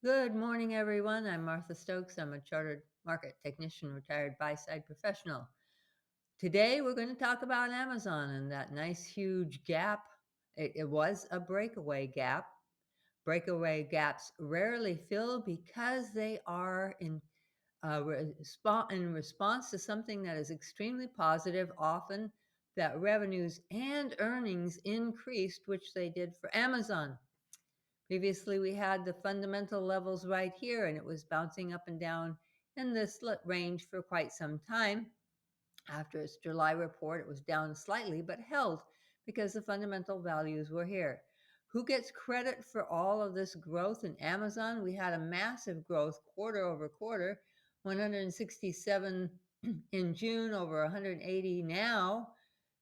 Good morning, everyone. I'm Martha Stokes. I'm a chartered market technician, retired buy-side professional. Today, we're going to talk about Amazon and that nice, huge gap. It was a breakaway gap. Breakaway gaps rarely fill because they are in response to something that is extremely positive, often that revenues and earnings increased, which they did for Amazon. Previously, we had the fundamental levels right here, and it was bouncing up and down in this range for quite some time. After its July report, it was down slightly, but held because the fundamental values were here. Who gets credit for all of this growth in Amazon? We had a massive growth quarter over quarter, 167 in June, over 180 now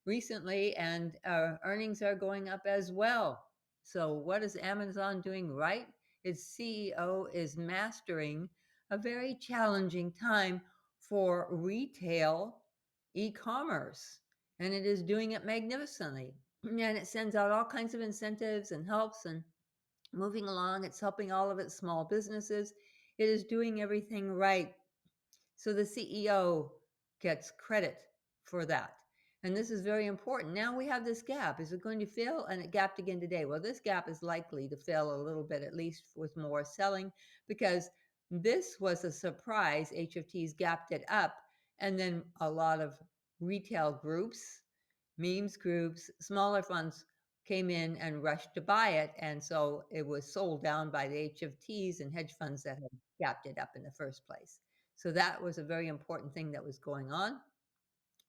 recently, and earnings are going up as well. So, what is Amazon doing right? Its CEO is mastering a very challenging time for retail e-commerce, and it is doing it magnificently. And it sends out all kinds of incentives and helps and moving along. It's helping all of its small businesses. It is doing everything right. So the CEO gets credit for that. And this is very important. Now we have this gap. Is it going to fail? And it gapped again today. Well, this gap is likely to fail a little bit, at least with more selling, because this was a surprise. HFTs gapped it up. And then a lot of retail groups, memes groups, smaller funds came in and rushed to buy it. And so it was sold down by the HFTs and hedge funds that had gapped it up in the first place. So that was a very important thing that was going on.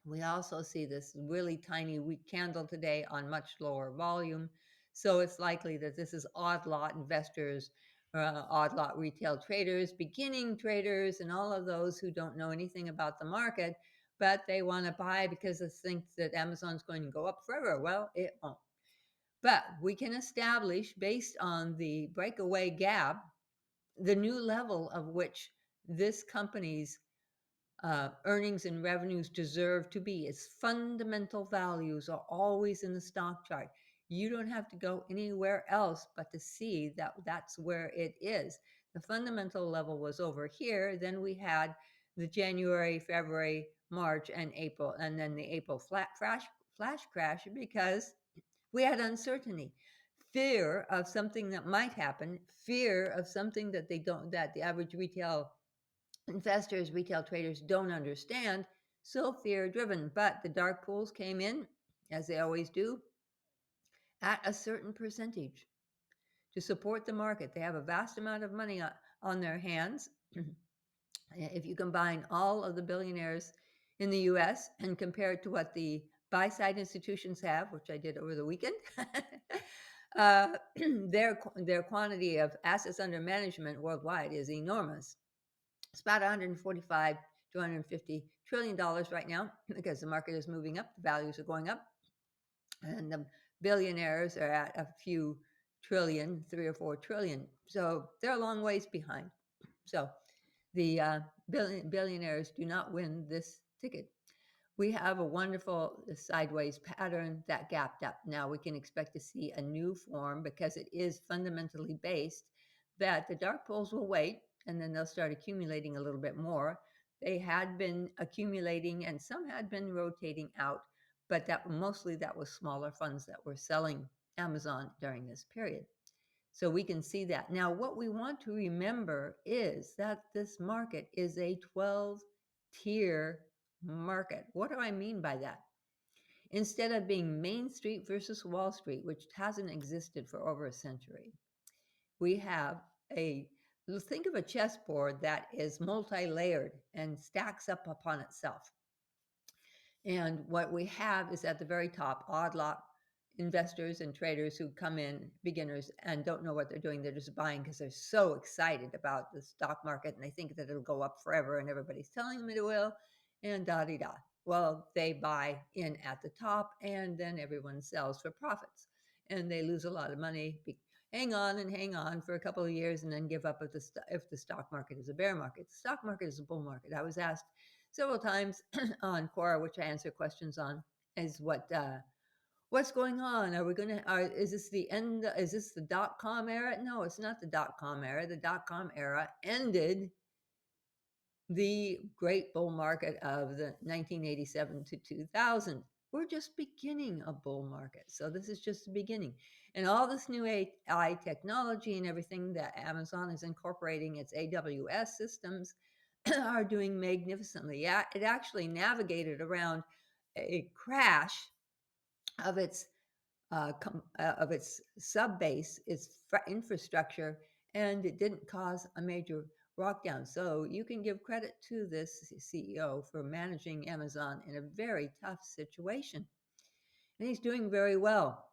We also see this really tiny weak candle today on much lower volume. So it's likely that this is odd lot investors, odd lot retail traders, beginning traders, and all of those who don't know anything about the market, but they want to buy because they think that Amazon's going to go up forever. Well, it won't. But we can establish, based on the breakaway gap, the new level of which this company's earnings and revenues deserve to be. Its fundamental values are always in the stock chart. You don't have to go anywhere else but to see that that's where it is. The fundamental level was over here. Then we had the January, February, March, and April, and then the April flash crash because we had uncertainty, fear of something that might happen, fear of something that that the average retail investors, retail traders don't understand, so fear driven. But the dark pools came in, as they always do, at a certain percentage to support the market. They have a vast amount of money on their hands. If you combine all of the billionaires in the US and compare it to what the buy side institutions have, which I did over the weekend, their quantity of assets under management worldwide is enormous. It's about 145 to 150 trillion dollars right now because the market is moving up, the values are going up, and the billionaires are at a few trillion, 3 or 4 trillion. So they're a long ways behind. So the billionaires do not win this ticket. We have a wonderful sideways pattern that gapped up. Now we can expect to see a new form because it is fundamentally based that the dark pools will wait and then they'll start accumulating a little bit more. They had been accumulating and some had been rotating out, but that mostly that was smaller funds that were selling Amazon during this period. So we can see that. Now, what we want to remember is that this market is a 12-tier market. What do I mean by that? Instead of being Main Street versus Wall Street, which hasn't existed for over a century, we have think of a chessboard that is multi-layered and stacks up upon itself. And what we have is at the very top, odd lot investors and traders who come in, beginners, and don't know what they're doing. They're just buying because they're so excited about the stock market and they think that it'll go up forever and everybody's telling them it will, and da-di-da. Well, they buy in at the top and then everyone sells for profits. And they lose a lot of money, hang on for a couple of years and then give up if the stock market is a bear market. The stock market is a bull market. I was asked several times on Quora, which I answer questions on, is What's going on? Is this the end? Is this the dot-com era? No, it's not the dot-com era. The dot-com era ended the great bull market of the 1987 to 2000. We're just beginning a bull market. So this is just the beginning. And all this new AI technology and everything that Amazon is incorporating its AWS systems are doing magnificently. Yeah, it actually navigated around a crash of its sub base, its infrastructure, and it didn't cause a major lockdown. So you can give credit to this CEO for managing Amazon in a very tough situation. And he's doing very well.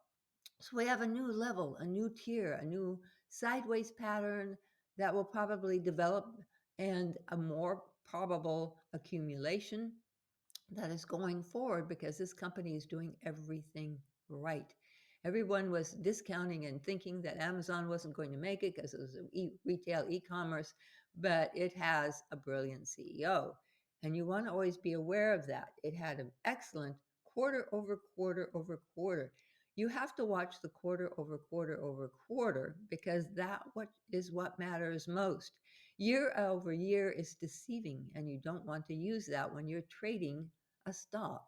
So we have a new level, a new tier, a new sideways pattern that will probably develop, and a more probable accumulation that is going forward because this company is doing everything right. Everyone was discounting and thinking that Amazon wasn't going to make it because it was retail e-commerce, but it has a brilliant CEO. And you want to always be aware of that. It had an excellent quarter over quarter over quarter. You have to watch the quarter over quarter over quarter because what matters most. Year over year is deceiving, and you don't want to use that when you're trading a stock.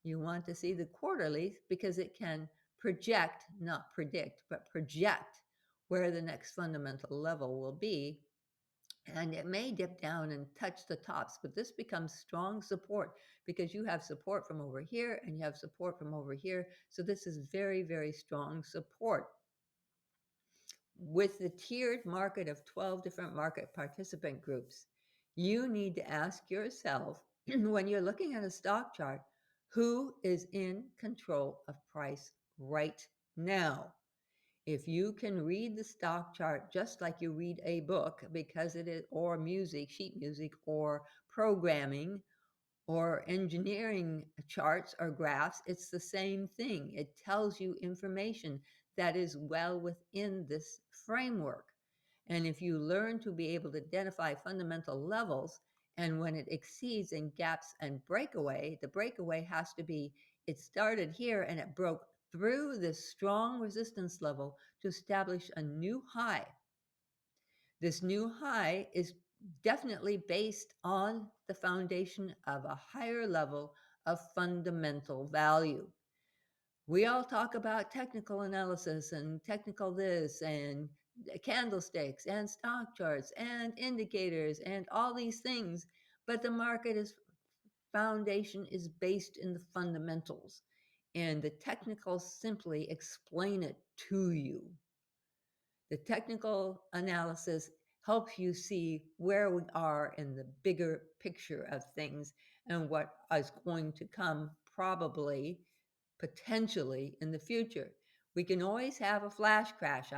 You want to see the quarterly because it can project, not predict, but project where the next fundamental level will be. And it may dip down and touch the tops, but this becomes strong support because you have support from over here and you have support from over here. So this is very, very strong support. With the tiered market of 12 different market participant groups, you need to ask yourself when you're looking at a stock chart, who is in control of price right now? If you can read the stock chart just like you read a book, because it is, or music, sheet music, or programming, or engineering charts or graphs, it's the same thing. It tells you information that is well within this framework. And if you learn to be able to identify fundamental levels, and when it exceeds in gaps and breakaway, the breakaway has to be, it started here and it broke through this strong resistance level to establish a new high. This new high is definitely based on the foundation of a higher level of fundamental value. We all talk about technical analysis and technical this and candlesticks and stock charts and indicators and all these things, but the market foundation is based in the fundamentals, and the technicals simply explain it to you. The technical analysis helps you see where we are in the bigger picture of things and what is going to come probably, potentially in the future. We can always have a flash crash.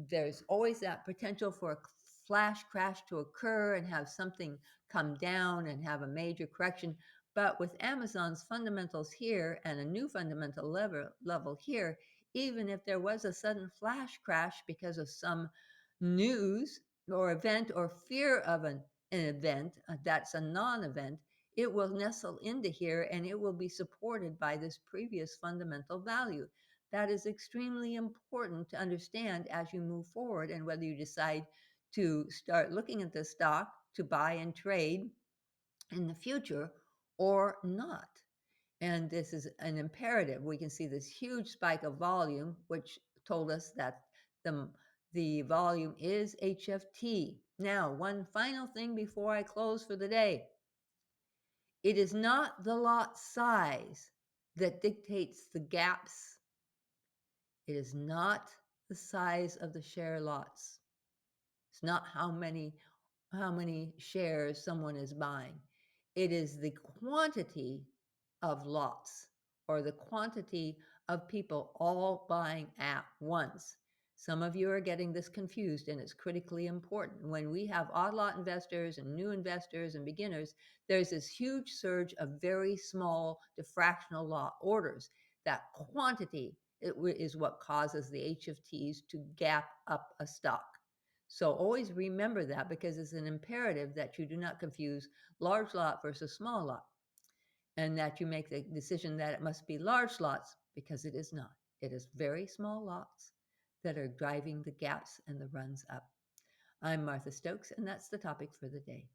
There's always that potential for a flash crash to occur and have something come down and have a major correction. But with Amazon's fundamentals here and a new fundamental level here, even if there was a sudden flash crash because of some news or event or fear of an event that's a non-event, it will nestle into here and it will be supported by this previous fundamental value. That is extremely important to understand as you move forward, and whether you decide to start looking at the stock to buy and trade in the future or not. And this is an imperative. We can see this huge spike of volume, which told us that the volume is HFT. Now, one final thing before I close for the day. It is not the lot size that dictates the gaps. It is not the size of the share lots. It's not how many shares someone is buying. It is the quantity of lots, or the quantity of people all buying at once. Some of you are getting this confused, and it's critically important. When we have odd lot investors and new investors and beginners, there's this huge surge of very small to fractional lot orders. That quantity is what causes the HFTs to gap up a stock. So always remember that, because it's an imperative that you do not confuse large lot versus small lot, and that you make the decision that it must be large lots because it is not. It is very small lots that are driving the gaps and the runs up. I'm Martha Stokes, and that's the topic for the day.